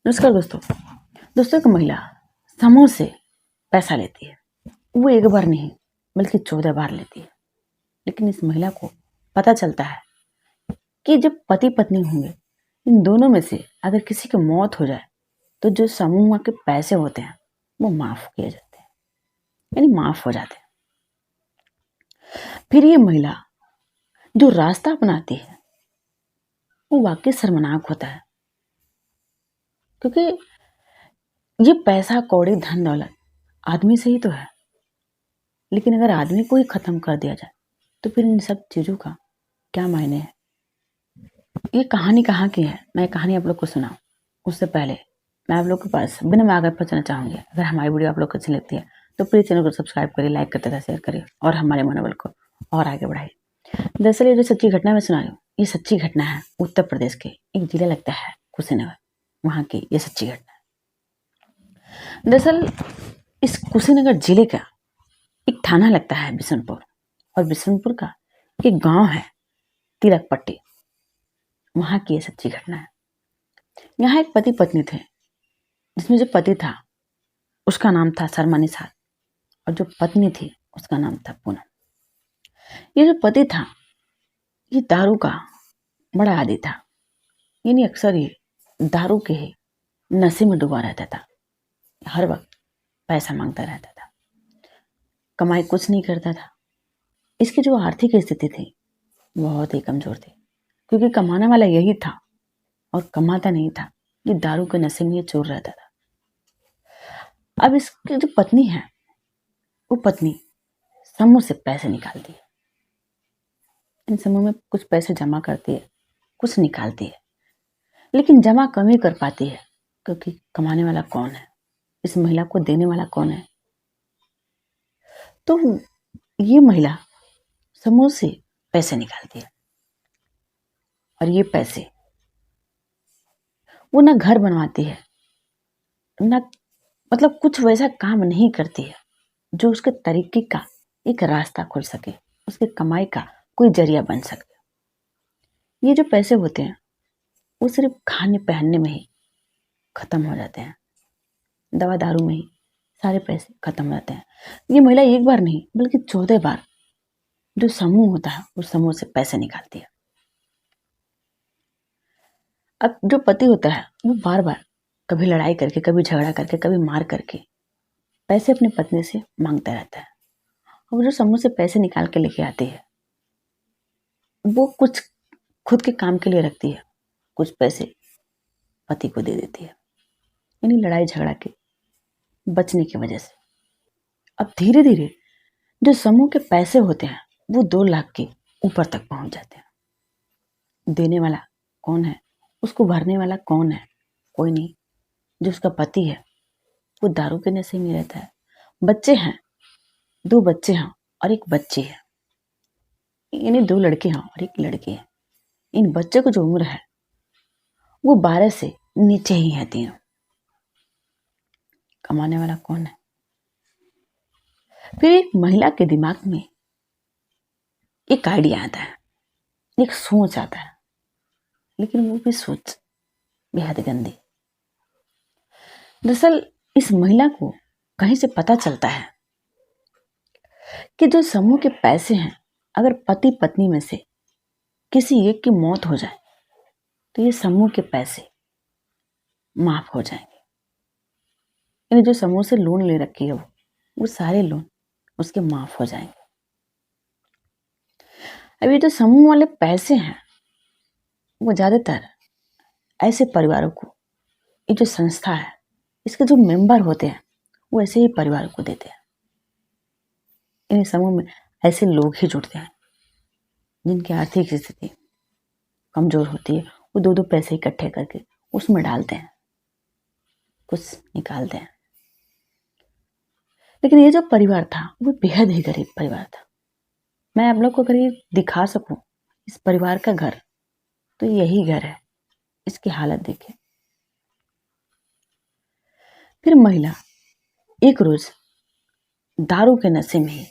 नमस्कार दोस्तों। दोस्तों, एक महिला समूह से पैसा लेती है। वो एक बार नहीं बल्कि 14 बार लेती है। लेकिन इस महिला को पता चलता है कि जब पति पत्नी होंगे, इन दोनों में से अगर किसी की मौत हो जाए तो जो समूह के पैसे होते हैं वो माफ किए जाते हैं, यानी माफ हो जाते हैं। फिर ये महिला जो रास्ता अपनाती है वो वाकई शर्मनाक होता है, क्योंकि ये पैसा कौड़ी धन दौलत आदमी से ही तो है। लेकिन अगर आदमी को ही खत्म कर दिया जाए तो फिर इन सब चीजों का क्या मायने है। ये कहानी कहाँ की है, मैं कहानी आप लोग को सुनाऊं उससे पहले मैं आप लोग के पास बिना आगे पहुंचना चाहूंगी। अगर हमारी वीडियो आप लोग को अच्छी लगती है तो प्लीज चैनल को सब्सक्राइब करिए, लाइक करते रहिए, शेयर करिए और हमारे मनोबल को और आगे बढ़ाइए। दरअसल ये जो सच्ची घटना मैं सुना रही हूँ, ये सच्ची घटना है उत्तर प्रदेश के एक जिला लगता है कुशीनगर, वहां की ये सच्ची घटना है। दरअसल इस कुशीनगर जिले का एक थाना लगता है बिशनपुर, और बिशनपुर का एक गांव है तिलकपट्टी, वहां की ये सच्ची घटना है। यहाँ एक पति पत्नी थे, जिसमें जो पति था उसका नाम था शर्मा निषाद और जो पत्नी थी उसका नाम था पूनम। ये जो पति था ये दारू का बड़ा आदी था, यानी अक्सर ये दारू के ही नशे में डूबा रहता था। हर वक्त पैसा मांगता रहता था, कमाई कुछ नहीं करता था। इसकी जो आर्थिक स्थिति थी बहुत ही कमजोर थी, क्योंकि कमाने वाला यही था और कमाता नहीं था। ये दारू के नशे में ये चोर रहता था। अब इसकी जो पत्नी है वो पत्नी समूह से पैसे निकालती है। इन समूह में कुछ पैसे जमा करती है, कुछ निकालती है, लेकिन जमा कम ही कर पाती है, क्योंकि कमाने वाला कौन है, इस महिला को देने वाला कौन है। तो ये महिला समूह से पैसे निकालती है और ये पैसे वो ना घर बनवाती है, ना मतलब कुछ वैसा काम नहीं करती है जो उसके तरीके का एक रास्ता खुल सके, उसके कमाई का कोई जरिया बन सके। ये जो पैसे होते हैं वो सिर्फ खाने पहनने में ही खत्म हो जाते हैं, दवा दारू में ही सारे पैसे खत्म हो जाते हैं। ये महिला एक बार नहीं बल्कि 14 बार जो समूह होता है उस समूह से पैसे निकालती है। अब जो पति होता है वो बार बार कभी लड़ाई करके, कभी झगड़ा करके, कभी मार करके पैसे अपनी पत्नी से मांगता रहता है। और जो समूह से पैसे निकाल के लेके आती है वो कुछ खुद के काम के लिए रखती है, कुछ पैसे पति को दे देती है, यानी लड़ाई झगड़ा के बचने की वजह से। अब धीरे धीरे जो समूह के पैसे होते हैं वो 2 लाख के ऊपर तक पहुंच जाते हैं। देने वाला कौन है, उसको भरने वाला कौन है? कोई नहीं। जो उसका पति है वो दारू के नशे में रहता है। बच्चे हैं, 2 बच्चे हैं और एक बच्ची है, यानी 2 लड़के हैं और एक लड़की है। इन बच्चों की जो उम्र है वो 12 से नीचे ही है तीनों। कमाने वाला कौन है? फिर एक महिला के दिमाग में एक आइडिया आता है, एक सोच आता है, लेकिन वो भी सोच बेहद गंदी। दरअसल इस महिला को कहीं से पता चलता है कि जो समूह के पैसे हैं, अगर पति पत्नी में से किसी एक की मौत हो जाए तो ये समूह के पैसे माफ हो जाएंगे। यानी जो समूह से लोन ले रखी है वो सारे लोन उसके माफ हो जाएंगे। अब ये जो समूह वाले पैसे हैं वो ज्यादातर ऐसे परिवारों को, ये जो संस्था है इसके जो मेंबर होते हैं वो ऐसे ही परिवारों को देते हैं। इन समूह में ऐसे लोग ही जुड़ते हैं जिनकी आर्थिक स्थिति कमजोर होती है। वो 2 पैसे इकट्ठे करके उसमें डालते हैं, कुछ निकालते हैं। लेकिन ये जो परिवार था वो बेहद ही गरीब परिवार था। मैं आप लोग को अगर ये दिखा सकूं इस परिवार का घर, तो यही घर है। इसकी हालत देखिए। फिर महिला एक रोज दारू के नशे में ही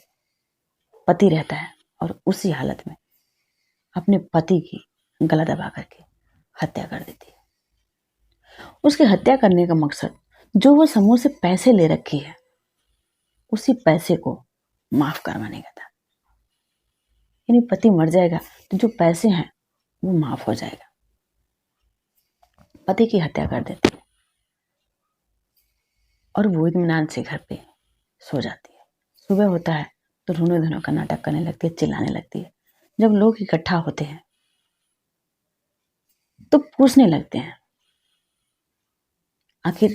पति रहता है और उसी हालत में अपने पति की गला दबा करके हत्या कर देती है। उसकी हत्या करने का मकसद जो वो समूह से पैसे ले रखी है उसी पैसे को माफ करवाने का था। यानी पति मर जाएगा तो जो पैसे हैं वो माफ हो जाएगा। पति की हत्या कर देती है और वो इत्मीनान से घर पे सो जाती है। सुबह होता है तो रोने धोने का नाटक करने लगती है, चिल्लाने लगती है। जब लोग इकट्ठा होते हैं तो पूछने लगते हैं आखिर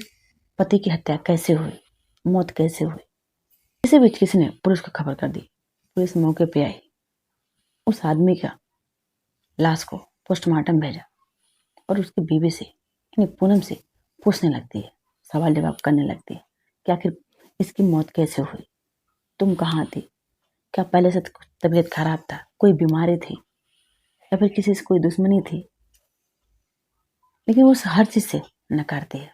पति की हत्या कैसे हुई, मौत कैसे हुई। इसी बीच किसी ने पुलिस को खबर कर दी। पुलिस मौके पे आई, उस आदमी का लाश को पोस्टमार्टम भेजा और उसकी बीवी से यानी पूनम से पूछने लगती है, सवाल जवाब करने लगती है कि आखिर इसकी मौत कैसे हुई, तुम कहाँ थी, क्या पहले से तबीयत खराब था, कोई बीमारी थी या फिर किसी से कोई दुश्मनी थी। लेकिन वो हर चीज से नकारती है,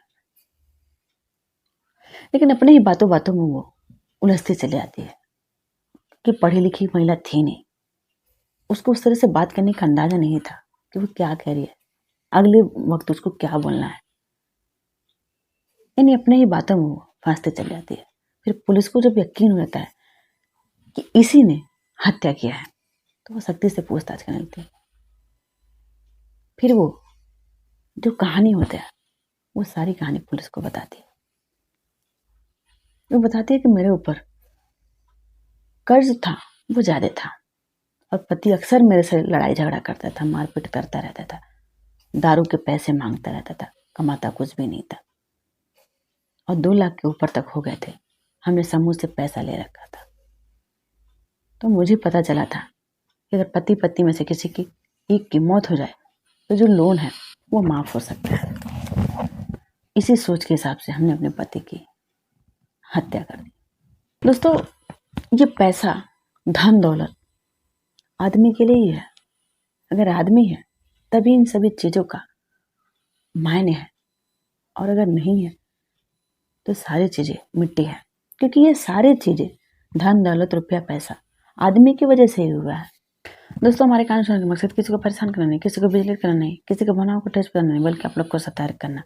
लेकिन अपने ही बातों बातों में वो उलझती चली आती है कि पढ़ी लिखी महिला थी नहीं। उसको उस तरह से बात करने का अंदाजा नहीं था कि वो क्या कह रही है, अगले वक्त उसको क्या बोलना है। यानी अपने ही बातों में वो फंसते चली जाती है। फिर पुलिस को जब यकीन हो जाता है कि इसी ने हत्या किया है तो वो सख्ती से पूछताछ करने लगती है। फिर वो जो कहानी होता है वो सारी कहानी पुलिस को बताती है। वो बताती है कि मेरे ऊपर कर्ज था वो ज्यादा था और पति अक्सर मेरे से लड़ाई झगड़ा करता था, मारपीट करता रहता था, दारू के पैसे मांगता रहता था, कमाता कुछ भी नहीं था और 2 लाख के ऊपर तक हो गए थे। हमने समूह से पैसा ले रखा था। तो मुझे पता चला था कि अगर पति पत्नी में से किसी की एक की मौत हो जाए तो जो लोन है वो माफ हो सकता है। इसी सोच के हिसाब से हमने अपने पति की हत्या कर दी। दोस्तों, ये पैसा, धन दौलत आदमी के लिए ही है। अगर आदमी है तभी इन सभी चीजों का मायने है और अगर नहीं है तो सारी चीजें मिट्टी है। क्योंकि ये सारी चीजें, धन दौलत रुपया पैसा, आदमी की वजह से ही हुआ है। दोस्तों, हमारे कहानी सुनने का मकसद किसी को परेशान करना नहीं, किसी को विचलित करना नहीं, किसी के भावनाओं को ठेस पहुंचाना नहीं, बल्कि आप लोग को सतर्क करना।